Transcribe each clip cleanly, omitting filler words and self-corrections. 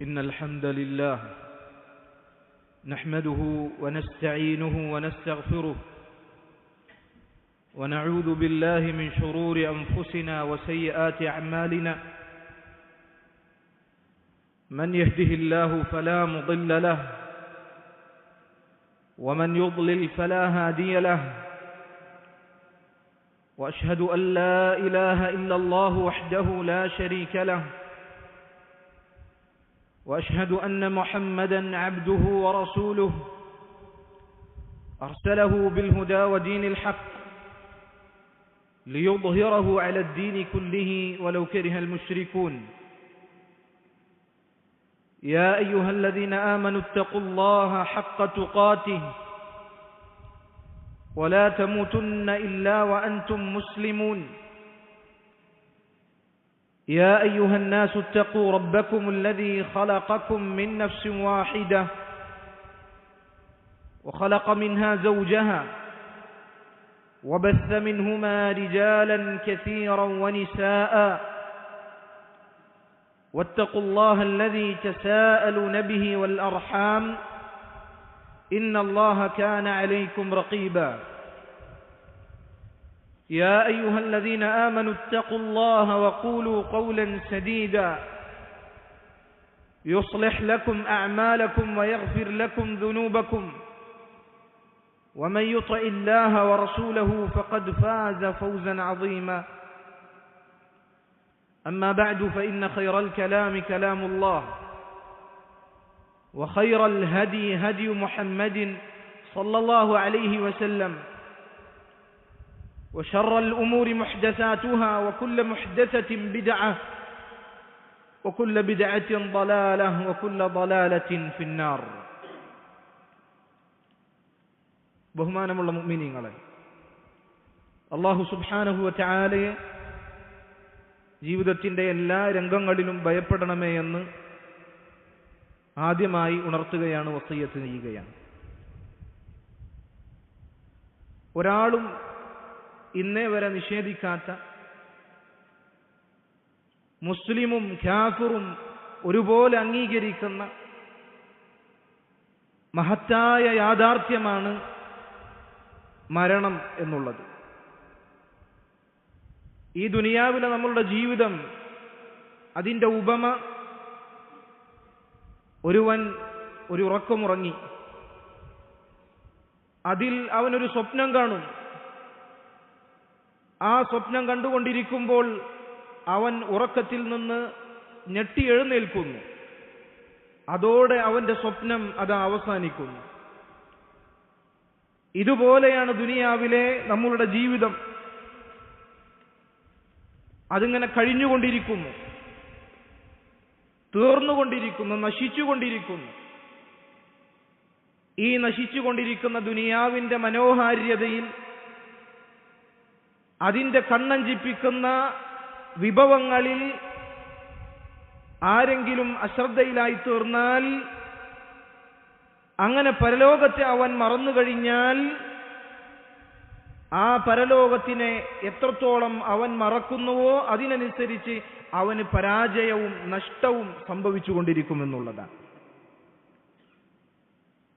إن الحمد لله نحمده ونستعينه ونستغفره ونعوذ بالله من شرور أنفسنا وسيئات أعمالنا من يهده الله فلا مضل له ومن يضلل فلا هادي له وأشهد أن لا إله إلا الله وحده لا شريك له وأشهد أن محمدًا عبده ورسوله أرسله بالهدى ودين الحق ليظهره على الدين كله ولو كره المشركون يا أيها الذين آمنوا اتقوا الله حق تقاته ولا تموتن إلا وأنتم مسلمون يا أيها الناس اتقوا ربكم الذي خلقكم من نفس واحدة وخلق منها زوجها وبث منهما رجالا كثيرا ونساء واتقوا الله الذي تساءلون به والأرحام إن الله كان عليكم رقيبا يا أيها الذين آمنوا اتقوا الله وقولوا قولا سديدا يصلح لكم أعمالكم ويغفر لكم ذنوبكم ومن يطع الله ورسوله فقد فاز فوزا عظيما أما بعد فإن خير الكلام كلام الله وخير الهدي هدي محمد صلى الله عليه وسلم وشر الأمور محدثاتها وكل محدثة بدعة وكل بدعة ضلالة وكل ضلالة في النار. ബഹുമാനമുള്ള മുഅ്മിനീങ്ങളെ, അല്ലാഹു സുബ്ഹാനഹു വ തആലയെ ജീവിതത്തിൻ്റെ എല്ലാ രംഗങ്ങളിലും ഭയപ്പെടണമേ എന്ന് ആദ്യമായി ഉണർത്തുകയാണ്, വസിയ്യത്ത് ചെയ്യുകയാണ്. ഒരാളും ഇന്നേ വരെ നിഷേധിക്കാത്ത, മുസ്ലിമും കാഫിറും ഒരുപോലെ അംഗീകരിക്കുന്ന മഹത്തായ യാഥാർത്ഥ്യമാണ് മരണം എന്നുള്ളത്. ഈ ദുനിയാവിലെ നമ്മളുടെ ജീവിതം, അതിൻ്റെ ഉപമ ഒരുവൻ ഒരു ഉറക്കമുറങ്ങി, അതിൽ അവനൊരു സ്വപ്നം കാണും. ആ സ്വപ്നം കണ്ടുകൊണ്ടിരിക്കുമ്പോൾ അവൻ ഉറക്കത്തിൽ നിന്ന് ഞെട്ടി എഴുന്നേൽക്കുന്നു. അതോടെ അവന്റെ സ്വപ്നം അത് അവസാനിക്കുന്നു. ഇതുപോലെയാണ് ദുനിയാവിലെ നമ്മളുടെ ജീവിതം. അതിങ്ങനെ കഴിഞ്ഞുകൊണ്ടിരിക്കുന്നു, തീർന്നുകൊണ്ടിരിക്കുന്നു, നശിച്ചുകൊണ്ടിരിക്കുന്നു. ഈ നശിച്ചുകൊണ്ടിരിക്കുന്ന ദുനിയാവിന്റെ മനോഹാരിതയിൽ, അതിന്റെ കണ്ണഞ്ചിപ്പിക്കുന്ന വിഭവങ്ങളിൽ ആരെങ്കിലും അശ്രദ്ധയിലായി തീർന്നാൽ, അങ്ങനെ പരലോകത്തെ അവൻ മറന്നു കഴിഞ്ഞാൽ, ആ പരലോകത്തിനെ എത്രത്തോളം അവൻ മറക്കുന്നുവോ അതിനനുസരിച്ച് അവന് പരാജയവും നഷ്ടവും സംഭവിച്ചുകൊണ്ടിരിക്കുമെന്നുള്ളതാണ്.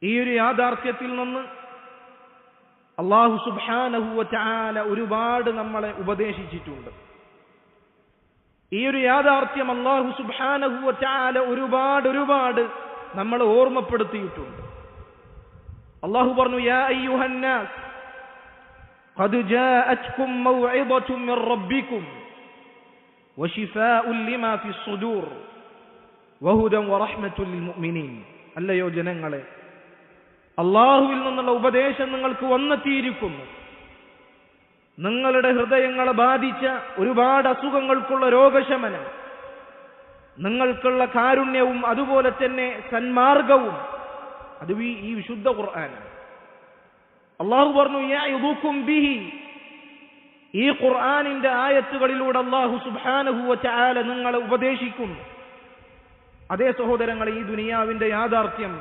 ഈ ഒരു യാഥാർത്ഥ്യത്തിൽ നിന്ന് അല്ലാഹു സുബ്ഹാനഹു വ തആല ഒരുപാട് നമ്മളെ ഉപദേശിച്ചിട്ടുണ്ട്. ഈ ഒരു യാഥാർത്ഥ്യം അല്ലാഹു സുബ്ഹാനഹു വ തആല ഒരുപാട് നമ്മളെ ഓർമ്മപ്പെടുത്തിയിട്ടുണ്ട്. അല്ലാഹു പറഞ്ഞു, യാ അയ്യുഹന്നാസ് ഖദ് ജാഅത്കും മൗഇദത്തും മിർ റബ്ബികും വശിഫാഉൻ ലിമാ ഫിസ്സുദൂർ വഹുദൻ വറഹ്മത്തുൽ ലിൽ മുഅ്മിനീൻ. അല്ലയോ ജനങ്ങളെ, അല്ലാഹുവിൽ നിന്നുള്ള ഉപദേശം നിങ്ങൾക്ക് വന്നെത്തിയിരിക്കുന്നു. നിങ്ങളുടെ ഹൃദയങ്ങളെ ബാധിച്ച ഒരുപാട് അസുഖങ്ങൾക്കുള്ള രോഗശമനം, നിങ്ങൾക്കുള്ള കാരുണ്യവും അതുപോലെ തന്നെ സന്മാർഗവും, അത് ഈ വിശുദ്ധ ഖുർആൻ. അല്ലാഹു പറഞ്ഞു, യഅദുകും ബിഹി. ഈ ഖുർആനിന്റെ ആയത്തുകളിലൂടെ അല്ലാഹു സുബ്ഹാനഹു വ തആല നിങ്ങളെ ഉപദേശിക്കുന്നു. അതേ സഹോദരങ്ങളെ, ഈ ദുനിയാവിന്റെ യാഥാർത്ഥ്യം,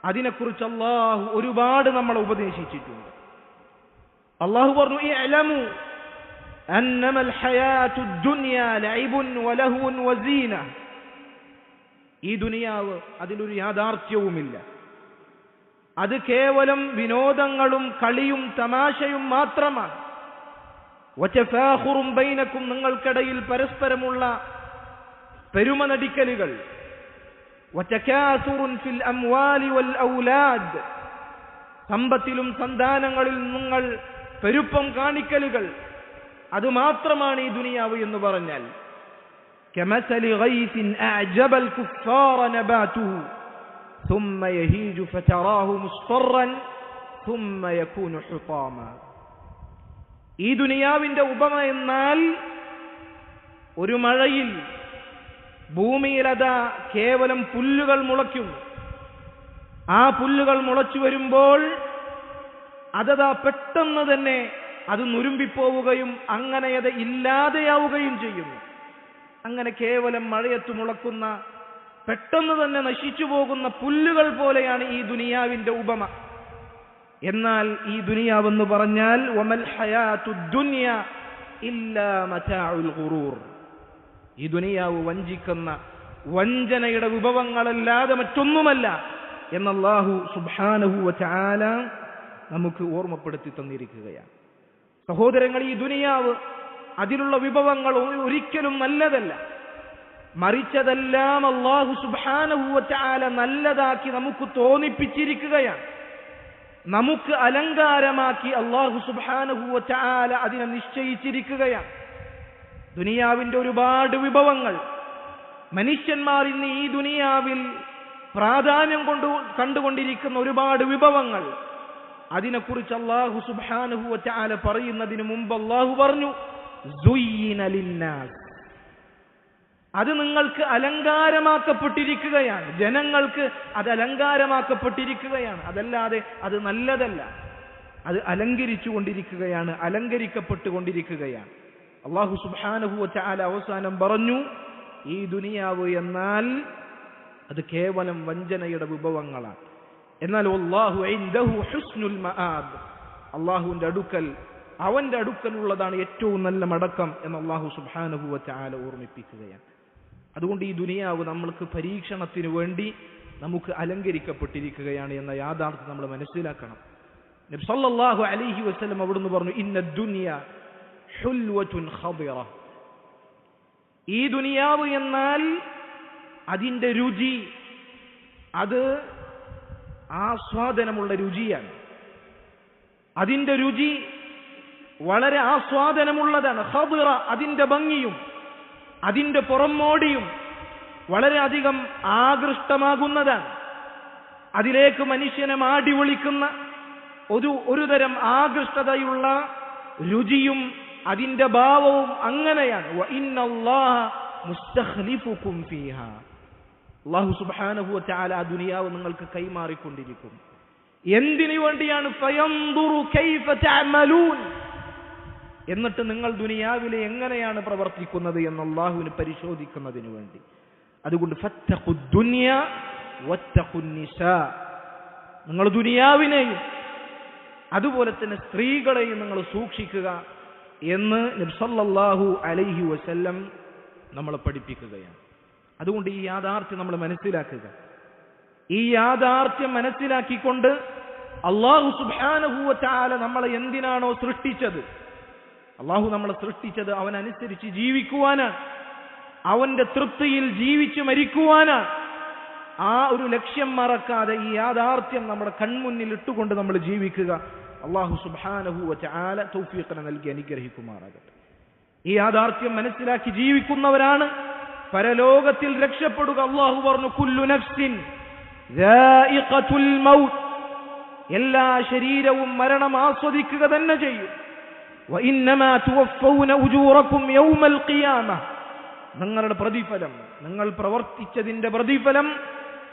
അതിനെക്കുറിച്ച് അല്ലാഹു ഒരുപാട് നമ്മളെ ഉപദേശിച്ചിട്ടുണ്ട്. അല്ലാഹു പറഞ്ഞു, ഇഅ്ലമു അന്നമൽ ഹയാത്തുദ് ദുനിയ ലഇബുൻ വലഹുൻ വസീന. ഈ ദുനിയാവ് അതിലൊരു യാഥാർത്ഥ്യവുമില്ല. അത് കേവലം വിനോദങ്ങളും കളിയും തമാശയും മാത്രമാണ്. വതഫാഖുറും ബൈനക്കും, നിങ്ങൾക്കിടയിൽ പരസ്പരമുള്ള പെരുമ നടിക്കലുകൾ. വതകാസുറുൻ ഫിൽ അംവാലി വൽ ഔലാദ്, സമ്പത്തിലും സന്താനങ്ങളിൽ നിങ്ങൾ പെരുപ്പം കാണിക്കലുകൾ. അത് മാത്രമാണ് ഈ ദുനിയാവ് എന്ന് പറഞ്ഞാൽ. കമസലി ഗൈസിൻ അഅജബൽ കുഫാറ നബാതുഹു ثم يهيج فتراه مصفرا ثم يكون حطاما. ഈ ദുനിയാവിന്റെ ഉപമ എന്നാൽ ഒരു മഴയിൽ ഭൂമിയിലതാ കേവലം പുല്ലുകൾ മുളയ്ക്കും. ആ പുല്ലുകൾ മുളച്ചു വരുമ്പോൾ അതതാ പെട്ടെന്ന് തന്നെ അത് നുരുമ്പിപ്പോവുകയും അങ്ങനെ അത് ഇല്ലാതെയാവുകയും ചെയ്യുന്നു. അങ്ങനെ കേവലം മഴയത്ത് മുളക്കുന്ന പെട്ടെന്ന് തന്നെ നശിച്ചു പോകുന്ന പുല്ലുകൾ പോലെയാണ് ഈ ദുനിയാവിന്റെ ഉപമ. എന്നാൽ ഈ ദുനിയാവെന്ന് പറഞ്ഞാൽ വമൽ ഹയാത്തുദ് ദുനിയ ഇല്ലാ മതാഉൽ ഗുറൂർ, ഈ ദുനിയാവ് വഞ്ചിക്കുന്ന വഞ്ചനയുടെ വിഭവങ്ങളല്ലാതെ മറ്റൊന്നുമല്ല എന്ന് അല്ലാഹു സുബ്ഹാനഹു വ തആല നമുക്ക് ഓർമ്മപ്പെടുത്തി തന്നിരിക്കുകയാണ്. സഹോദരങ്ങൾ, ഈ ദുനിയാവ് അതിലുള്ള വിഭവങ്ങൾ ഒരിക്കലും നല്ലതല്ല. മറിച്ചതെല്ലാം അല്ലാഹു സുബ്ഹാനഹു വ തആല നല്ലതാക്കി നമുക്ക് തോന്നിപ്പിച്ചിരിക്കുകയാണ്. നമുക്ക് അലങ്കാരമാക്കി അല്ലാഹു സുബ്ഹാനഹു വ തആല അതിനെ നിശ്ചയിച്ചിരിക്കുകയാണ്. ദുനിയാവിന്റെ ഒരുപാട് വിഭവങ്ങൾ, മനുഷ്യന്മാർ ഇന്ന് ഈ ദുനിയാവിൽ പ്രാധാന്യം കണ്ടുകൊണ്ടിരിക്കുന്ന ഒരുപാട് വിഭവങ്ങൾ, അതിനെക്കുറിച്ച് അല്ലാഹു സുബ്ഹാനഹു വ തആല പറയുന്നതിന് മുമ്പ് അല്ലാഹു പറഞ്ഞു സുയ്യിന ലിന്നാസ്, അത് നിങ്ങൾക്ക് അലങ്കാരമാക്കപ്പെട്ടിരിക്കുകയാണ്. ജനങ്ങൾക്ക് അത് അലങ്കാരമാക്കപ്പെട്ടിരിക്കുകയാണ്. അതല്ലാതെ അത് നല്ലതല്ല. അത് അലങ്കരിച്ചു കൊണ്ടിരിക്കുകയാണ്, അലങ്കരിക്കപ്പെട്ടുകൊണ്ടിരിക്കുകയാണ്. അല്ലാഹു സുബ്ഹാനഹു വ തആല അവസാനം പറഞ്ഞു, ഈ ദുനിയാവ് എന്നാൽ അത് കേവലം വഞ്ചനയുടെ വിഭവങ്ങളാണ്. എന്നാൽ വല്ലാഹു ഇൻദഹു ഹുസ്നുൽ മആബ്, അല്ലാഹുവിന്റെ അടുക്കൽ, അവന്റെ അടുക്കലുള്ളതാണ് ഏറ്റവും നല്ല മടക്കം എന്ന് അല്ലാഹു സുബ്ഹാനഹു വ തആല ഓർമ്മിപ്പിക്കുകയാണ്. അതുകൊണ്ട് ഈ ദുനിയാവ് നമ്മൾക്ക് പരീക്ഷണത്തിന് വേണ്ടി നമുക്ക് അലങ്കരിക്കപ്പെട്ടിരിക്കുകയാണ് എന്ന യാഥാർത്ഥ്യം നമ്മൾ മനസ്സിലാക്കണം. നബി സല്ലല്ലാഹു അലൈഹി വസല്ലം അവിടുന്ന് പറഞ്ഞു, ഇന്ന ദുനിയ ഹുൽവത്തുൻ ഖദിറ, ഈ ദുനിയാവ് എന്നാൽ അതിന്റെ രുചി, അത് ആസ്വാദനമുള്ള രുചിയാണ്. അതിന്റെ രുചി വളരെ ആസ്വാദനമുള്ളതാണ്. ഖദിറ, അതിന്റെ ഭംഗിയും അതിന്റെ പുറമോടിയും വളരെയധികം ആകൃഷ്ടമാകുന്നതാണ്. അതിലേക്ക് മനുഷ്യനെ മാടി വിളിക്കുന്ന ഒരു തരം ആകൃഷ്ടതയുള്ള രുചിയും അതിന്റെ ഭാവവും അങ്ങനെയാണ്. വഇന്നല്ലാഹ മുസ്തഖ്ലിഫുകും ഫീഹാ, അല്ലാഹു സുബ്ഹാനഹു വ തആല ആ ദുനിയാവ് നിങ്ങൾക്ക് കൈമാറിക്കൊണ്ടിരിക്കും. എന്തിനു വേണ്ടിയാണ്? ഫയൻദുറു കൈഫ തഅമലൂൻ, എന്നിട്ട് നിങ്ങൾ ദുനിയാവിലെ എങ്ങനെയാണ് പ്രവർത്തിക്കുന്നത് എന്ന് അല്ലാഹുവിനെ പരിശോധിക്കുന്നതിന് വേണ്ടി. അതുകൊണ്ട് ഫത്തഖുദ് ദുനിയ വത്തഖുൻ നിസാ, നിങ്ങൾ ദുനിയാവിനെയും അതുപോലെ തന്നെ സ്ത്രീകളെയും നിങ്ങൾ സൂക്ഷിക്കുക എന്ന് നബി സല്ലല്ലാഹു അലൈഹി വസല്ലം നമ്മളെ പഠിപ്പിക്കുകയാണ്. അതുകൊണ്ട് ഈ യാഥാർത്ഥ്യം നമ്മൾ മനസ്സിലാക്കുക. ഈ യാഥാർത്ഥ്യം മനസ്സിലാക്കിക്കൊണ്ട് അല്ലാഹു സുബ്ഹാനഹു വ തആല നമ്മളെ എന്തിനാണോ സൃഷ്ടിച്ചത്, അല്ലാഹു നമ്മളെ സൃഷ്ടിച്ചത് അവനനുസരിച്ച് ജീവിക്കുവാനാണ്, അവന്റെ തൃപ്തിയിൽ ജീവിച്ചു മരിക്കുവാനാണ്. ആ ഒരു ലക്ഷ്യം മറക്കാതെ ഈ യാഥാർത്ഥ്യം നമ്മുടെ കൺമുന്നിൽ ഇട്ടുകൊണ്ട് നമ്മൾ ജീവിക്കുക. അല്ലാഹു സുബ്ഹാനഹു വ തആല തൗഫീഖിനെ നൽകി അനുഗ്രഹിക്കുമാറാകട്ടെ. ഈ യാഥാർത്ഥ്യം മനസ്സിലാക്കി ജീവിക്കുന്നവരാണ് പരലോകത്തിൽ രക്ഷപ്പെടുക. അല്ലാഹു പറഞ്ഞു, കുല്ലു നഫ്സിൻ ദാഇഖത്തുൽ മൗത്ത്, എല്ലാ ശരീരവും മരണം ആസ്വദിക്കുക തന്നെ ചെയ്യും. വഇന്നമാ തുവഫൗന ഉജൂറകും യൗമൽ ഖിയാമ, നിങ്ങളുടെ പ്രതിഫലം, നിങ്ങൾ പ്രവർത്തിച്ചതിന്റെ പ്രതിഫലം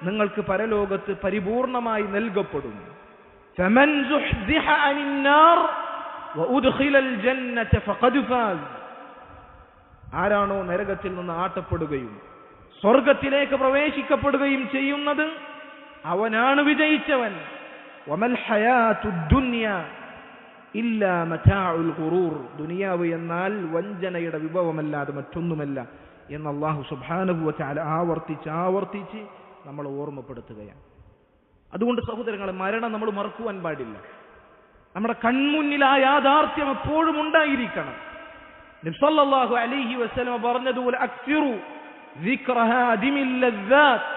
നിങ്ങൾക്ക് പരലോകത്ത് പരിപൂർണമായി നൽകപ്പെടും. ഫമൻ സുഹ്സിഹ അനിന്നാർ വഉദ്ഖിലൽ ജന്നത ഫഖദ് ഫാസ്, ആരാണോ നരകത്തിൽ നിന്ന് ആട്ടപ്പെടുകയും സ്വർഗത്തിലേക്ക് പ്രവേശിക്കപ്പെടുകയും ചെയ്യുന്നത് അവനാണ് വിജയിച്ചവൻ. വമൽ ഹയാത്തുദ് ദുനിയ, ഇല്ലാ മതാഉൽ ഖുറൂർ, ദുനിയാവ് എന്നാൽ വഞ്ചനയുടെ വിഭവമല്ലാതെ മറ്റൊന്നുമല്ല എന്ന് അല്ലാഹു സുബ്ഹാനഹു വ തആല ആവർത്തിച്ച് നമ്മൾ ഓർമ്മപ്പെടുത്തുകയാണ്. അതുകൊണ്ട് സഹോദരങ്ങളെ, മരണം നമ്മൾ മറക്കുവാൻ പാടില്ല. നമ്മുടെ കൺമുന്നിൽ ആ യാഥാർത്ഥ്യം എപ്പോഴും ഉണ്ടായിരിക്കണം. നബി സല്ലല്ലാഹു അലൈഹി വസല്ലം പറഞ്ഞതുപോലെ അക്സിറു ദിക്റ ഹാദിമിൽ ലദ്ദാത്ത്,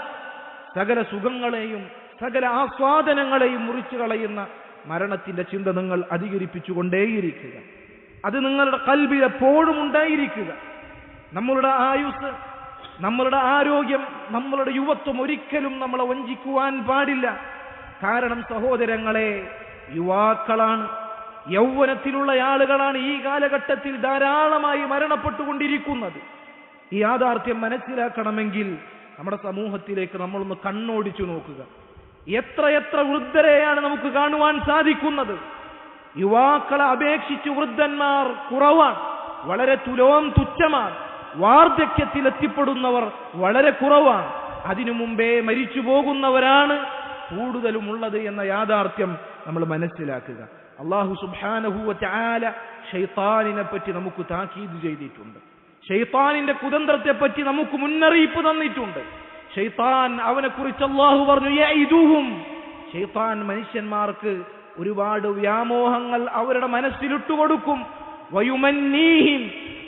സകല സുഖങ്ങളെയും സകല ആസ്വാദനങ്ങളെയും മുറിച്ചു കളയുന്ന മരണത്തിന്റെ ചിന്ത നിങ്ങൾ അധികരിപ്പിച്ചുകൊണ്ടേയിരിക്കുക. അത് നിങ്ങളുടെ ഖൽബിൽ എപ്പോഴും ഉണ്ടായിരിക്കുക. നമ്മളുടെ ആയുസ്, നമ്മളുടെ ആരോഗ്യം, നമ്മളുടെ യുവത്വം ഒരിക്കലും നമ്മളെ വഞ്ചിക്കുവാൻ പാടില്ല. കാരണം സഹോദരങ്ങളെ, യുവാക്കളാണ്, യൗവനത്തിലുള്ള ആളുകളാണ് ഈ കാലഘട്ടത്തിൽ ധാരാളമായി മരണപ്പെട്ടുകൊണ്ടിരിക്കുന്നത്. ഈ യാഥാർത്ഥ്യം മനസ്സിലാക്കണമെങ്കിൽ നമ്മുടെ സമൂഹത്തിലേക്ക് നമ്മളൊന്ന് കണ്ണോടിച്ചു നോക്കുക. എത്രയെത്ര വൃദ്ധരെയാണ് നമുക്ക് കാണുവാൻ സാധിക്കുന്നത്. യുവാക്കളെ അപേക്ഷിച്ച് വൃദ്ധന്മാർ കുറവാണ്, വളരെ തുച്ഛമാണ്. വാർദ്ധക്യത്തിൽ എത്തിപ്പെടുന്നവർ വളരെ കുറവാണ്. അതിനു മുമ്പേ മരിച്ചു പോകുന്നവരാണ് കൂടുതലുമുള്ളത് എന്ന യാഥാർത്ഥ്യം നമ്മൾ മനസ്സിലാക്കുക. അല്ലാഹു സുബ്ഹാനഹു വ തആല ശൈത്താനിനെ പറ്റി നമുക്ക് താക്കീത് ചെയ്തിട്ടുണ്ട്. ശൈത്താനിന്റെ കുതന്ത്രത്തെപ്പറ്റി നമുക്ക് മുന്നറിയിപ്പ് തന്നിട്ടുണ്ട്. ശൈത്താൻ, അവനെക്കുറിച്ച് അല്ലാഹു പറഞ്ഞു, യഇദുഹും, ശൈത്താൻ മനുഷ്യന്മാർക്ക് ഒരുപാട് വ്യാമോഹങ്ങൾ അവരുടെ മനസ്സിലിട്ടു കൊടുക്കും. വയുമന്നീഹിം,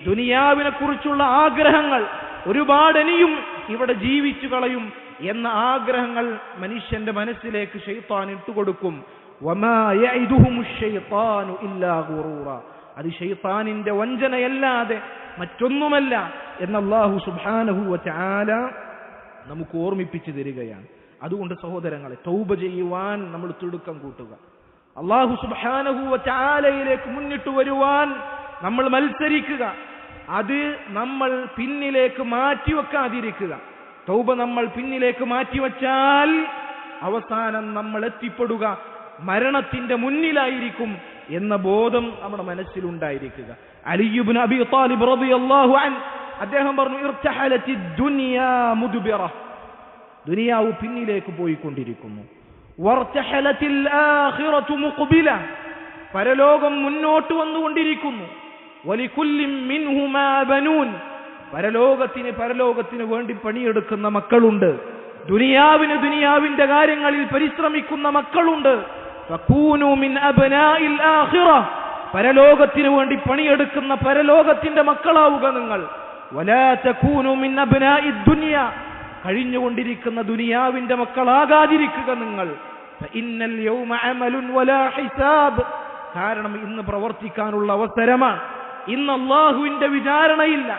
ദുനിയാവിനെ കുറിച്ചുള്ള ആഗ്രഹങ്ങൾ ഒരുപാട് ഇനിയും ഇവിടെ ജീവിച്ചു കളയും എന്ന ആഗ്രഹങ്ങൾ മനുഷ്യന്റെ മനസ്സിലേക്ക് ശൈത്താൻ ഇട്ടുകൊടുക്കും. വമാ യഇദുഹുമുശ് ശൈത്താനു ഇല്ലാ ഗുറൂറ, അത് ശൈത്താനിന്റെ വഞ്ചനയല്ലാതെ മറ്റൊന്നുമല്ല എന്ന് അല്ലാഹു സുബ്ഹാനഹു വ തആല നമുക്ക് ഓർമ്മിപ്പിച്ചു തരികയാണ്. അതുകൊണ്ട് സഹോദരങ്ങളെ, തൗബ ചെയ്യുവാൻ നമ്മൾ തിടുക്കം കൂട്ടുക. അല്ലാഹു സുബ്ഹാനഹു വ തആലയിലേക്ക് മുന്നിട്ട് വരുവാൻ നമ്മൾ മത്സരിക്കുക. അത് നമ്മൾ പിന്നിലേക്ക് മാറ്റിവെക്കാതിരിക്കുക. തൗബ നമ്മൾ പിന്നിലേക്ക് മാറ്റിവെച്ചാൽ അവസാനം നമ്മൾ എത്തിപ്പെടുക മരണത്തിന്റെ മുന്നിലായിരിക്കും എന്ന ബോധം നമ്മുടെ മനസ്സിലുണ്ടായിരിക്കുക. അലി ഇബ്നു അബീ ത്വാലിബ് റളിയല്ലാഹു അൻഹു അദ്ദേഹം പറഞ്ഞു, ഇർതഹലത്തി ദുനിയാ മുദ്ബിറ, ദുനിയാവ് പിന്നിലേക്ക് പോയിക്കൊണ്ടിരിക്കുന്നു. വർതഹലത്തിൽ ആഖിറതു മുഖ്ബില, പരലോകം മുന്നോട്ട് വന്നുകൊണ്ടിരിക്കുന്നു. വലികുല്ലിൻ മിൻഹുമാ ബനൂൻ, പരലോകത്തിന് വേണ്ടി പണിയെടുക്കുന്ന മക്കളുണ്ട്. ദുനിയാവിന്റെ കാര്യങ്ങളിൽ പരിശ്രമിക്കുന്ന മക്കളുണ്ട്. ഫകൂനു മിൻ അബ്നാഇൽ ആഖിറ, പരലോകത്തിന് വേണ്ടി പണിയെടുക്കുന്ന പരലോകത്തിന്റെ മക്കളാവുക നിങ്ങൾ. വലാ തകൂനു മിൻ അബ്നാഇദ് ദുനിയ, കഴിഞ്ഞുകൊണ്ടിരിക്കുന്ന ദുനിയാവിന്റെ മക്കളാകാതിരിക്കുക നിങ്ങൾ. ഫഇന്നൽ യൗമ അമലുൻ വലാ ഹിസാബ്, കാരണം ഇന്ന് പ്രവർത്തിക്കാനുള്ള അവസരമാണ്, ഇന്ന് അല്ലാഹുവിന്റെ വിചാരണയില്ല.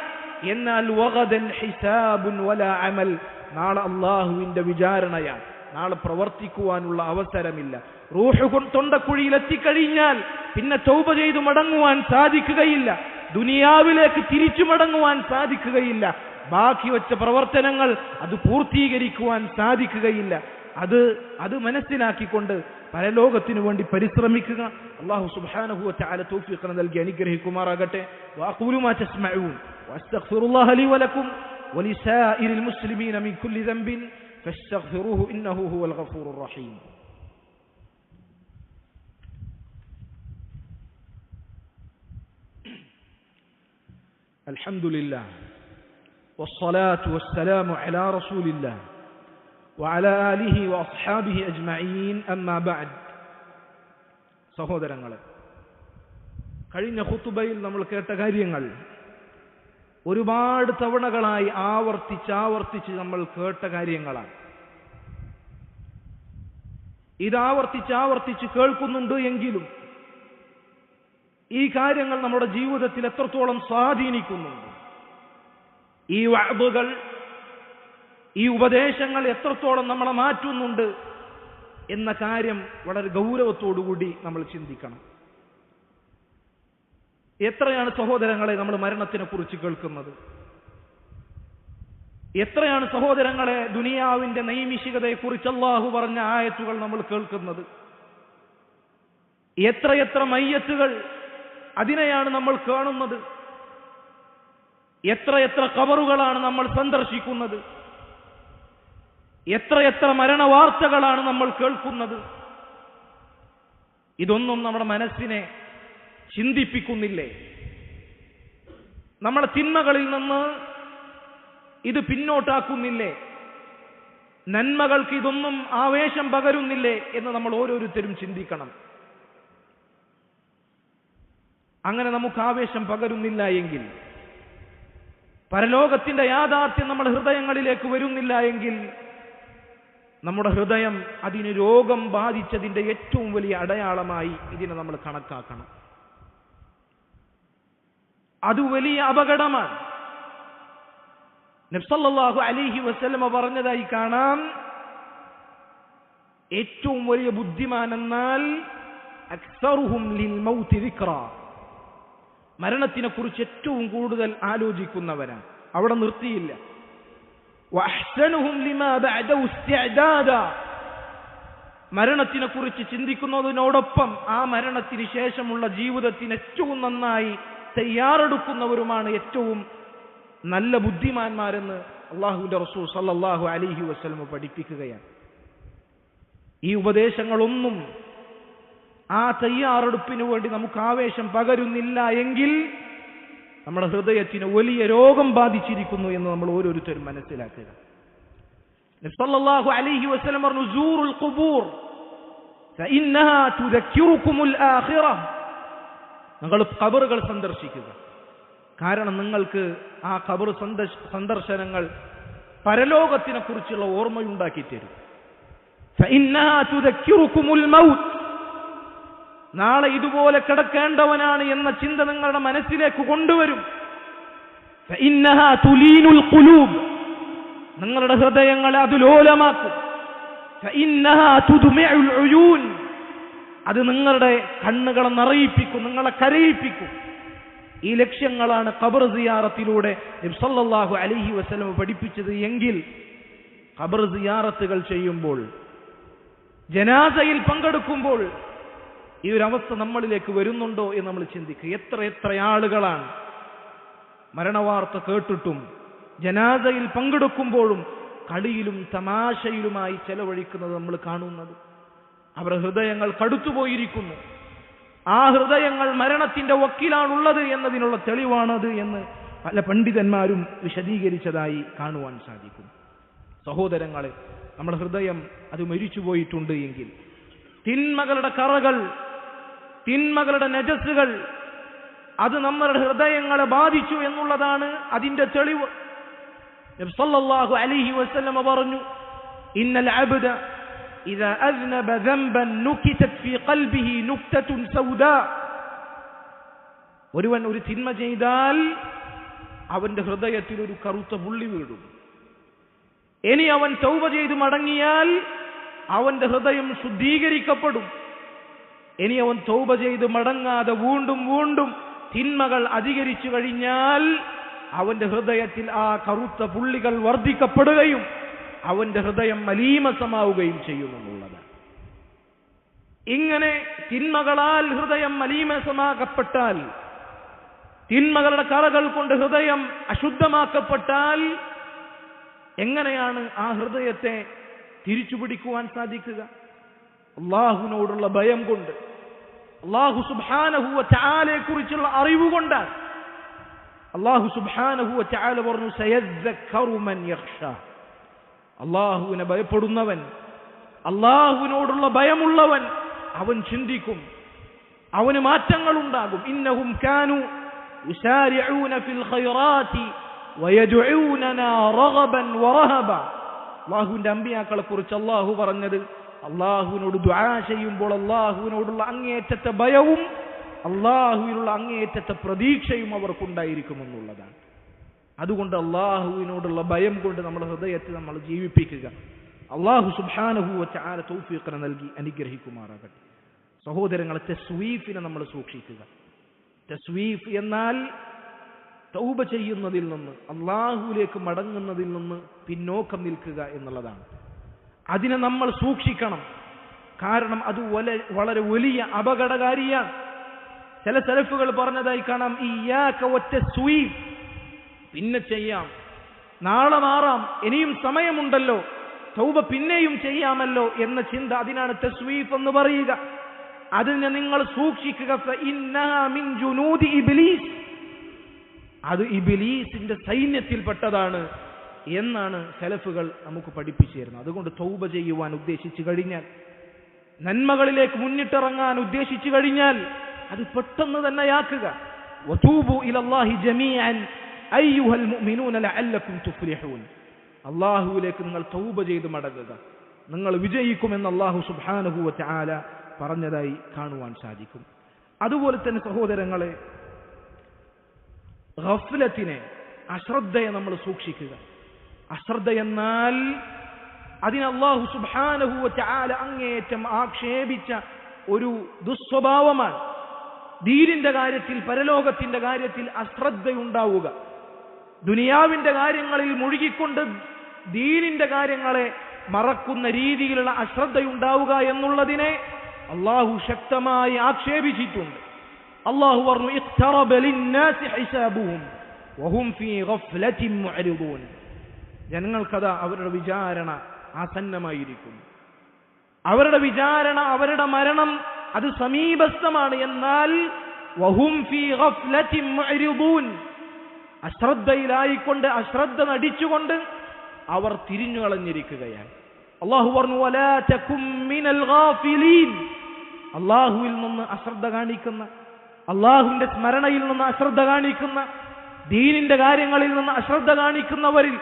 എന്നാൽ വഗദൻ ഹിസാബുൻ വലാ അമൽ, നാളെ അല്ലാഹുവിന്റെ വിചാരണയാണ്, നാളെ പ്രവർത്തിക്കുവാനുള്ള അവസരമില്ല. റൂഹ് തൊണ്ടക്കുഴിയിൽ എത്തിക്കഴിഞ്ഞാൽ പിന്നെ തൗബ ചെയ്തു മടങ്ങുവാൻ സാധിക്കുകയില്ല, ദുനിയാവിലേക്ക് തിരിച്ചു മടങ്ങുവാൻ സാധിക്കുകയില്ല, ബാക്കി വെച്ച പ്രവർത്തനങ്ങൾ അത് പൂർത്തീകരിക്കുവാൻ സാധിക്കുകയില്ല. അത് മനസ്സിലാക്കിക്കൊണ്ട് പരലോകത്തിനു വേണ്ടി പരിശ്രമിക്കുക. അല്ലാഹു സുബ്ഹാനഹു വ തആല തൗഫീഖ് നൽകി അനുഗ്രഹിക്കുമാറാകട്ടെ. വഅഖൂലു മാ തസ്മഊൻ വഅസ്തഗ്ഫിറുല്ലാഹ ലി വലക്കും വലിസായിരിൽ മുസ്ലിമീന മിൻ കുല്ലി ദംബിൻ ഫസ്തഗ്ഫിറൂഹു ഇന്നഹു ഹുവൽ ഗഫൂറുർ റഹീം. അൽഹംദുലില്ലാഹ് വസ്സലാത്തു വസ്സലാമു അലാ റസൂലില്ലാഹ് വഅലാ ആലിഹി വഅസ്ഹാബിഹി അജ്മഈൻ. അമ്മാ ബഅദ്. സഹോദരങ്ങളെ, കഴിഞ്ഞ ഖുതുബയിൽ നമ്മൾ കേട്ട കാര്യങ്ങൾ ഒരുപാട് തവണകളായി ആവർത്തിച്ച് നമ്മൾ കേട്ട കാര്യങ്ങളാണ്. ആവർത്തിച്ച് കേൾക്കുന്നുണ്ട് എങ്കിലും ഈ കാര്യങ്ങൾ നമ്മുടെ ജീവിതത്തിൽ എത്രത്തോളം സ്വാധീനിക്കുന്നുണ്ട്, ഈ വഅദുകൾ, ഈ ഉപദേശങ്ങൾ എത്രത്തോളം നമ്മളെ മാറ്റുന്നുണ്ട് എന്ന കാര്യം വളരെ ഗൗരവത്തോടുകൂടി നമ്മൾ ചിന്തിക്കണം. എത്രയാണ് സഹോദരങ്ങളെ നമ്മൾ മരണത്തിനെ കുറിച്ച് കേൾക്കുന്നത്? എത്രയാണ് സഹോദരങ്ങളെ ദുനിയാവിന്റെ നൈമിഷികതയെക്കുറിച്ച് അല്ലാഹു പറഞ്ഞ ആയത്തുകൾ നമ്മൾ കേൾക്കുന്നത്? എത്രയെത്ര മയ്യത്തുകൾ, അതിനെയാണ് നമ്മൾ കാണുന്നത്. എത്രയെത്ര ഖബറുകളാണ് നമ്മൾ സന്ദർശിക്കുന്നത്. എത്രയെത്ര മരണവാർത്തകളാണ് നമ്മൾ കേൾക്കുന്നത്. ഇതൊന്നും നമ്മുടെ മനസ്സിനെ ചിന്തിപ്പിക്കുന്നില്ലേ? നമ്മുടെ തിന്മകളിൽ നിന്ന് ഇത് പിന്നോട്ടാക്കുന്നില്ലേ? നന്മകൾക്ക് ഇതൊന്നും ആവേശം പകരുന്നില്ലേ എന്ന് നമ്മൾ ഓരോരുത്തരും ചിന്തിക്കണം. അങ്ങനെ നമുക്ക് ആവേശം പകരുന്നില്ല എങ്കിൽ, പരലോകത്തിന്റെ യാഥാർത്ഥ്യം നമ്മുടെ ഹൃദയങ്ങളിലേക്ക് വരുന്നില്ല എങ്കിൽ, നമ്മുടെ ഹൃദയം അതിന് രോഗം ബാധിച്ചതിന്റെ ഏറ്റവും വലിയ അടയാളമായി ഇതിനെ നമ്മൾ കണക്കാക്കണം. അത് വലിയ അപകടമാണ്. നബി സല്ലല്ലാഹു അലൈഹി വസല്ലമ പറഞ്ഞതായി കാണാം, ഏറ്റവും വലിയ ബുദ്ധിമാൻ എന്നാൽ അക്സറുഹും ലിൽ മൗതി ദിക്റ, മരണത്തിനെ കുറിച്ച് ഏറ്റവും കൂടുതൽ ആലോചിക്കുന്നവരാണ്. അവിടെ നിർത്തിയില്ല. വഅഹ്സനുഹും ലിമാ ബഅദഹു ഇസ്തിഅദാദ, മരണത്തിനെ കുറിച്ച് ചിന്തിക്കുന്നതിനോടൊപ്പം ആ മരണത്തിന് ശേഷമുള്ള ജീവിതത്തിന് ഏറ്റവും നന്നായി തയ്യാറെടുക്കുന്നവരുമാണ് ഏറ്റവും നല്ല ബുദ്ധിമാന്മാരെന്ന് അല്ലാഹുവിന്റെ റസൂൽ സല്ലല്ലാഹു അലൈഹി വസല്ലം പഠിപ്പിക്കുകയാണ്. ഈ ഉപദേശങ്ങളൊന്നും ആ തയ്യാറെടുപ്പിന് വേണ്ടി നമുക്ക് ആവേശം പകരുന്നില്ല എങ്കിൽ നമ്മുടെ ഹൃദയത്തിന് വലിയ രോഗം ബാധിച്ചിരിക്കുന്നു എന്ന് നമ്മൾ ഓരോരുത്തരും മനസ്സിലാക്കുക. നബി സല്ലല്ലാഹു അലൈഹി വസല്ലം പറഞ്ഞു, സൂറുൽ ഖുബൂർ ഫഇന്നഹാ തുദക്കിറുകുമുൽ ആഖിറ, നിങ്ങൾ ഖബറുകൾ സന്ദർശിക്കുക. കാരണം നിങ്ങൾക്ക് ആ ഖബർ സന്ദർശനങ്ങൾ പരലോകത്തിനെ കുറിച്ചുള്ള ഓർമ്മയുണ്ടാക്കി തരും. ഫഇന്നഹാ തുദക്കിറുകുമുൽ മൗത്ത്, നാളെ ഇതുപോലെ കിടക്കേണ്ടവനാണ് എന്ന ചിന്ത നിങ്ങളുടെ മനസ്സിലേക്ക് കൊണ്ടുവരും. ഫഇന്നഹാ തുലീനുൽ ഖുലൂബ്, നിങ്ങളുടെ ഹൃദയങ്ങളെ അത് ലോലമാക്കും. ഫഇന്നഹാ തുദ്മിഉൽ ഉയൂൻ, അത് നിങ്ങളുടെ കണ്ണുകളെ നിറയിപ്പിക്കും, നിങ്ങളെ കരയിപ്പിക്കും. ഈ ലക്ഷ്യങ്ങളാണ് ഖബർ സിയാറത്തിലൂടെ നബി സല്ലല്ലാഹു അലൈഹി വസല്ലം പഠിപ്പിച്ചത് എങ്കിൽ, ഖബർ സിയാറത്തുകൾ ചെയ്യുമ്പോൾ, ജനാസയിൽ പങ്കെടുക്കുമ്പോൾ ഈ ഒരു അവസ്ഥ നമ്മളിലേക്ക് വരുന്നുണ്ടോ എന്ന് നമ്മൾ ചിന്തിക്കുക. എത്ര ആളുകളാണ് മരണവാർത്ത കേട്ടിട്ടും ജനാസയിൽ പങ്കെടുക്കുമ്പോഴും കളിയിലും തമാശയിലുമായി ചെലവഴിക്കുന്നത് നമ്മൾ കാണുന്നത്. അവരുടെ ഹൃദയങ്ങൾ കടുത്തുപോയിരിക്കുന്നു. ആ ഹൃദയങ്ങൾ മരണത്തിന്റെ വക്കിലാണുള്ളത് എന്നതിനുള്ള തെളിവാണത് എന്ന് പല പണ്ഡിതന്മാരും വിശദീകരിച്ചതായി കാണുവാൻ സാധിക്കും. സഹോദരങ്ങളെ, നമ്മുടെ ഹൃദയം അത് മരിച്ചുപോയിട്ടുണ്ട് എങ്കിൽ, തിന്മകളുടെ കറകൾ, തിന്മകളുടെ നജസ്സുകൾ അത് നമ്മുടെ ഹൃദയങ്ങളെ ബാധിച്ചു എന്നുള്ളതാണ് അതിന്റെ തെളിവ്. നബി സല്ലല്ലാഹു അലൈഹി വസല്ലം പറഞ്ഞു, ഇന്നൽ അബ്ദ ഇദാ അസ്നബ ദംബൻ നുകിതത് ഫീ ഖൽബിഹി നുക്തത്തുൻ സൗദാ, ഒരുവൻ ഒരു തിന്മ ചെയ്താൽ അവന്റെ ഹൃദയത്തിൽ ഒരു കറുത്ത പുള്ളി വീഴും. ഇനി അവൻ തൗബ ചെയ്ത് മടങ്ങിയാൽ അവന്റെ ഹൃദയം ശുദ്ധീകരിക്കപ്പെടും. ഇനി അവൻ തൗബ ചെയ്ത് മടങ്ങാതെ വീണ്ടും വീണ്ടും തിന്മകൾ അധികരിച്ചു കഴിഞ്ഞാൽ അവന്റെ ഹൃദയത്തിൽ ആ കറുത്ത പുള്ളികൾ വർദ്ധിക്കപ്പെടുകയും അവന്റെ ഹൃദയം മലീമസമാവുകയും ചെയ്യുമെന്നുള്ളതാണ്. ഇങ്ങനെ തിന്മകളാൽ ഹൃദയം മലീമസമാക്കപ്പെട്ടാൽ, തിന്മകളുടെ കറകൾ കൊണ്ട് ഹൃദയം അശുദ്ധമാക്കപ്പെട്ടാൽ എങ്ങനെയാണ് ആ ഹൃദയത്തെ തിരിച്ചുപിടിക്കുവാൻ സാധിക്കുക? അല്ലാഹുവിനോടുള്ള ഭയം കൊണ്ട്, അല്ലാഹു സുബ്ഹാനഹു വ തആലയെ കുറിച്ചുള്ള അറിവ് കൊണ്ടാണ്. അല്ലാഹു സുബ്ഹാനഹു വ തആല പറഞ്ഞു, സയദ്ദക്കറു മൻ യഖ്ഷാ, അല്ലാഹുവിനെ ഭയപ്പെടുന്നവൻ, അല്ലാഹുവിനോടുള്ള ഭയമുള്ളവൻ അവൻ ചിന്തിക്കും, അവന് മാറ്റങ്ങൾ ഉണ്ടാകും. ഇന്നഹും കാനു യുസാരിഊന ഫിൽ ഖൈറാത്തി വയദ്ഊനനാ റഗബൻ വറഹബ. അല്ലാഹുവിന്റെ അമ്പിയാക്കളെ കുറിച്ച് അല്ലാഹു പറഞ്ഞത്, അല്ലാഹുവിനോട് ദുആ ചെയ്യുമ്പോൾ അല്ലാഹുവിനോടുള്ള അങ്ങേയറ്റത്തെ ഭയവും അല്ലാഹുവിനുള്ള അങ്ങേയറ്റത്തെ പ്രതീക്ഷയും അവർക്കുണ്ടായിരിക്കുമെന്നുള്ളതാണ്. അതുകൊണ്ട് അല്ലാഹുവിനോടുള്ള ഭയം കൊണ്ട് നമ്മുടെ ഹൃദയത്തെ നമ്മൾ ജീവിപ്പിക്കുക. അല്ലാഹു സുബ്ഹാനഹു വ തആല തൗഫീഖ് നൽകി അനുഗ്രഹിക്കുമാറാകട്ടെ. സഹോദരങ്ങളെ, തസ്വീഫിനെ നമ്മൾ സൂക്ഷിക്കുക. തസ്വീഫ് എന്നാൽ തൗബ ചെയ്യുന്നതിൽ നിന്ന്, അല്ലാഹുവിലേക്ക് മടങ്ങുന്നതിൽ നിന്ന് പിന്നോക്കം നിൽക്കുക എന്നുള്ളതാണ്. അതിനെ നമ്മൾ സൂക്ഷിക്കണം. കാരണം അത് വളരെ വലിയ അപകടകാരിയാണ്. ചില സലഫുകൾ പറഞ്ഞതായി കാണാം, ഇയ്യാക വത്തസ്വീഫ്, പിന്നെ ചെയ്യാം, നാളെ മാറാം, ഇനിയും സമയമുണ്ടല്ലോ, തൗബ പിന്നെയും ചെയ്യാമല്ലോ എന്ന ചിന്ത, അതിനാണ് തസ്വീഫ് എന്ന് പറയുക. അതിനെ നിങ്ങൾ സൂക്ഷിക്കുക. ഫഇന്നഹാ മിൻ ജുനൂദി ഇബ്ലീസ്, അത് ഇബ്ലീസിന്റെ സൈന്യത്തിൽപ്പെട്ടതാണ് എന്നാണ് സലഫുകൾ നമുക്ക് പഠിപ്പിച്ചു തരുന്നത്. അതുകൊണ്ട് തൗബ ചെയ്യുവാൻ ഉദ്ദേശിച്ചു കഴിഞ്ഞാൽ, നന്മകളിലേക്ക് മുന്നിട്ടിറങ്ങാൻ ഉദ്ദേശിച്ചു കഴിഞ്ഞാൽ അത് പെട്ടെന്ന് തന്നെയാക്കുക. വതൂബു ഇലല്ലാഹി ജമീഅൻ അയ്യുഹൽ മുഅ്മിനൂന ലഅല്ലകും തുഫ്ലിഹൂൻ. അല്ലാഹുവിലേക്ക് നിങ്ങൾ തൗബ ചെയ്ത് മടങ്ങുക, നിങ്ങൾ വിജയിക്കുമെന്ന് അല്ലാഹു സുബ്ഹാനഹു വ തആല പറഞ്ഞതായി കാണുവാൻ സാധിക്കും. അതുപോലെ തന്നെ സഹോദരങ്ങളെ, ഗഫ്ലത്തിനെ, അശ്രദ്ധയെ നമ്മൾ സൂക്ഷിക്കുക. അശ്രദ്ധ എന്നാൽ അതിന് അല്ലാഹു സുബ്ഹാനഹു വ തആല അങ്ങേയറ്റം ആക്ഷേപിച്ച ഒരു ദുസ്വഭാവമാണ്. ദീനിന്റെ കാര്യത്തിൽ, പരലോകത്തിന്റെ കാര്യത്തിൽ അശ്രദ്ധയുണ്ടാവുക, ദുനിയാവിന്റെ കാര്യങ്ങളിൽ മുഴുകിക്കൊണ്ട് ദീനിന്റെ കാര്യങ്ങളെ മറക്കുന്ന രീതിയിലുള്ള അശ്രദ്ധയുണ്ടാവുക എന്നുള്ളതിനെ അല്ലാഹു ശക്തമായി ആക്ഷേപിച്ചിട്ടുണ്ട്. അല്ലാഹു പറഞ്ഞു, ഇഖ്തറബ ലിന്നാസി ഹിസാബുഹും വഹും ഫീ ഗഫ്ലത്തിൻ മുഅ്രിദൂൻ. ജനങ്ങൾക്കതാ അവരുടെ വിചാരണ ആസന്നമായിരിക്കുന്നു, അവരുടെ വിചാരണ, അവരുടെ മരണം അത് സമീപസ്ഥമാണ്. എന്നാൽ വഹും ഫീ ഗഫ്ലത്തിൻ മുഅ്രിദൂൻ, അശ്രദ്ധയിലായിക്കൊണ്ട്, അശ്രദ്ധ നടിച്ചുകൊണ്ട് അവർ തിരിഞ്ഞു കളഞ്ഞിരിക്കുകയാണ്. അല്ലാഹു പറഞ്ഞു, വലാ തകും മിനൽ ഗാഫിലീൻ. അല്ലാഹുവിൽ നിന്ന് അശ്രദ്ധ കാണിക്കുന്ന, അല്ലാഹുവിന്റെ സ്മരണയിൽ നിന്ന് അശ്രദ്ധ കാണിക്കുന്ന, ദീനിന്റെ കാര്യങ്ങളിൽ നിന്ന് അശ്രദ്ധ കാണിക്കുന്നവരിൽ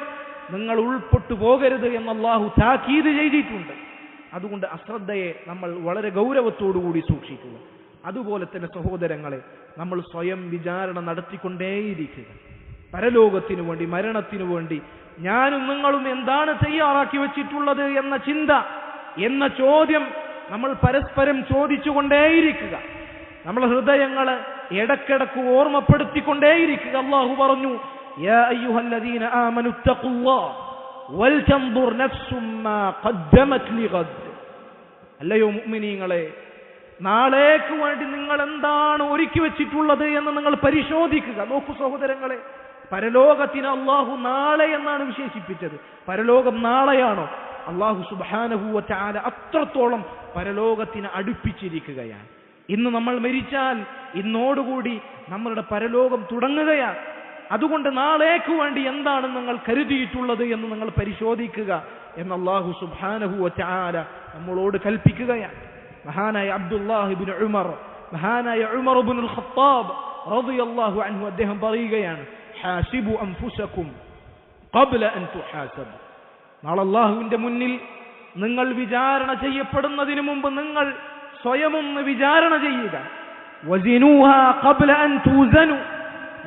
നിങ്ങൾ ഉൾപ്പെട്ടു പോകരുത് എന്ന് അല്ലാഹു താക്കീത് ചെയ്തിട്ടുണ്ട്. അതുകൊണ്ട് അശ്രദ്ധയെ നമ്മൾ വളരെ ഗൗരവത്തോടുകൂടി സൂക്ഷിക്കുക. അതുപോലെ തന്നെ സഹോദരങ്ങളെ, നമ്മൾ സ്വയം വിചാരണ നടത്തിക്കൊണ്ടേയിരിക്കുക. പരലോകത്തിനു വേണ്ടി, മരണത്തിനു വേണ്ടി ഞാനും നിങ്ങളും എന്താണ് തയ്യാറാക്കി വെച്ചിട്ടുള്ളത് എന്ന ചിന്ത, എന്ന ചോദ്യം നമ്മൾ പരസ്പരം ചോദിച്ചുകൊണ്ടേയിരിക്കുക. നമ്മളെ ഹൃദയങ്ങളെ ഇടക്കിടക്ക് ഓർമ്മപ്പെടുത്തിക്കൊണ്ടേയിരിക്കുക. അല്ലാഹു പറഞ്ഞു, യാ അയ്യുഹല്ലദീന ആമനു തഖുല്ലാഹ വൽതൻദുർ നഫ്സും മാ ഖദ്ദമത് ലിഗദ്. അല്ലയോ മുഅ്മിനീങ്ങളെ, നാളേക്ക് വേണ്ടി നിങ്ങൾ എന്താണ് ഒരുക്കി വെച്ചിട്ടുള്ളത് എന്ന് നിങ്ങൾ പരിശോധിക്കുക. നോക്കൂ സഹോദരങ്ങളെ, പരലോകത്തിന് അല്ലാഹു നാളെ എന്നാണ് വിശേഷിപ്പിച്ചത്. പരലോകം നാളെയാണോ? അല്ലാഹു സുബ്ഹാനഹു വ തആല അത്രത്തോളം പരലോകത്തിന് അടുപ്പിച്ചിരിക്കുകയാണ്. ഇന്ന് നമ്മൾ മരിച്ചാൽ ഇന്നോടുകൂടി നമ്മളുടെ പരലോകം തുടങ്ങുകയാണ്. അതുകൊണ്ട് നാളേക്ക് വേണ്ടി എന്താണ് നിങ്ങൾ കരുതിയിട്ടുള്ളത് എന്ന് നിങ്ങൾ പരിശോധിക്കുക എന്ന് അല്ലാഹു സുബ്ഹാനഹു വ തആല നമ്മളോട് കൽപ്പിക്കുകയാണ്. മഹാനായ അബ്ദുല്ലാഹ് ഇബ്നു ഉമർ, മഹാനായ ഉമർ ഇബ്നുൽ ഖത്താബ് റളിയല്ലാഹു അൻഹു അദ്ദേഹം പറയുകയാണ്, ഹാസിബു അൻഫുസകും ഖബ്ല അൻ തുഹാസബു. നാളെ അല്ലാഹുവിന്റെ മുന്നിൽ നിങ്ങൾ വിചാരണ ചെയ്യപ്പെടുന്നതിന് മുമ്പ് നിങ്ങൾ സ്വയമൊന്ന് വിചാരണ ചെയ്യുക. വസിനൂഹാ ഖബ്ല അൻ തൂസനു.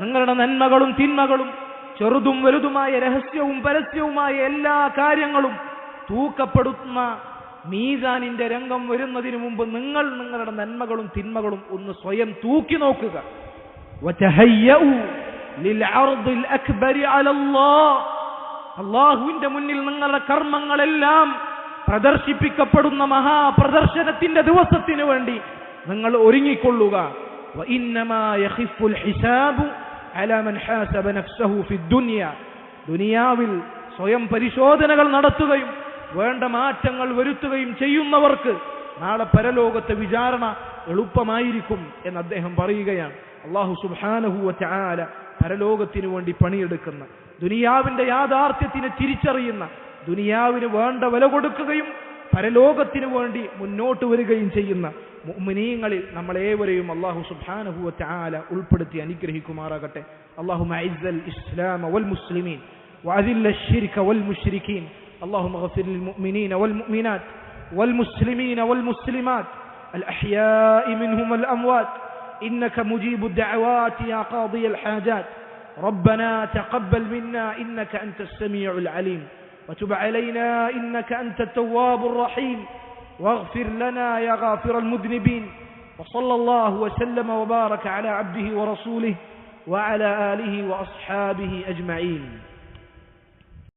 നിങ്ങളുടെ നന്മകളും തിന്മകളും, ചെറുതും വലുതുമായ, രഹസ്യവും പരസ്യവുമായ എല്ലാ കാര്യങ്ങളും തൂക്കപ്പെടുന്ന മീസാനിന്റെ രംഗം വരുന്നതിന് മുമ്പ് നിങ്ങൾ നിങ്ങളുടെ നന്മകളും തിന്മകളും ഒന്ന് സ്വയം തൂക്കി നോക്കുക. വതഹയ്യഉ ലിൽഅർദിൽ അക്ബരി അലല്ലാഹ്. അല്ലാഹുവിന്റെ മുന്നിൽ നിങ്ങളുടെ കർമ്മങ്ങളെല്ലാം പ്രദർശിപ്പിക്കപ്പെടുന്ന മഹാപ്രദർശനത്തിന്റെ ദിവസത്തിന് വേണ്ടി നിങ്ങൾ ഒരുങ്ങിക്കൊള്ളുക. വഇന്നമാ യഖിഫുൽ ഹിസാബു അലാ മൻ ഹാസബ നഫ്സഹു ഫിദ്ദുനിയ. ദുനിയാവിൽ സ്വയം പരിശോധനകൾ നടത്തുകയും വേണ്ട മാറ്റങ്ങൾ വരുത്തുകയും ചെയ്യുന്നവർക്ക് നാളെ പരലോകത്തെ വിചാരണ എളുപ്പമായിരിക്കും എന്ന് അദ്ദേഹം പറയുകയാണ്. അല്ലാഹു സുബ്ഹാനഹു വ തആല പരലോകത്തിനു വേണ്ടി പണിയെടുക്കുന്ന, ദുനിയാവിന്റെ യാഥാർത്ഥ്യത്തിനെ തിരിച്ചറിയുന്ന, ദുനിയാവിന് വേണ്ട വില കൊടുക്കുകയും പരലോകത്തിനു വേണ്ടി മുന്നോട്ട് വരികയും ചെയ്യുന്ന മുഅ്മിനീങ്ങളിൽ നമ്മളേവരെയും അല്ലാഹു സുബ്ഹാനഹു വ തആല ഉൾപ്പെടുത്തി അനുഗ്രഹിക്കുമാറാകട്ടെ. അല്ലാഹുമ്മ അഇസ്സൽ ഇസ്ലാമ വൽ മുസ്ലിമീൻ വഅദില്ല അശ്ശിർക വൽ മുശ്രികീൻ. اللهم اغفر للمؤمنين والمؤمنات والمسلمين والمسلمات الأحياء منهم والأموات إنك مجيب الدعوات يا قاضي الحاجات. ربنا تقبل منا إنك أنت السميع العليم وتب علينا إنك أنت التواب الرحيم واغفر لنا يا غافر المذنبين. وصلى الله وسلم وبارك على عبده ورسوله وعلى آله وأصحابه أجمعين.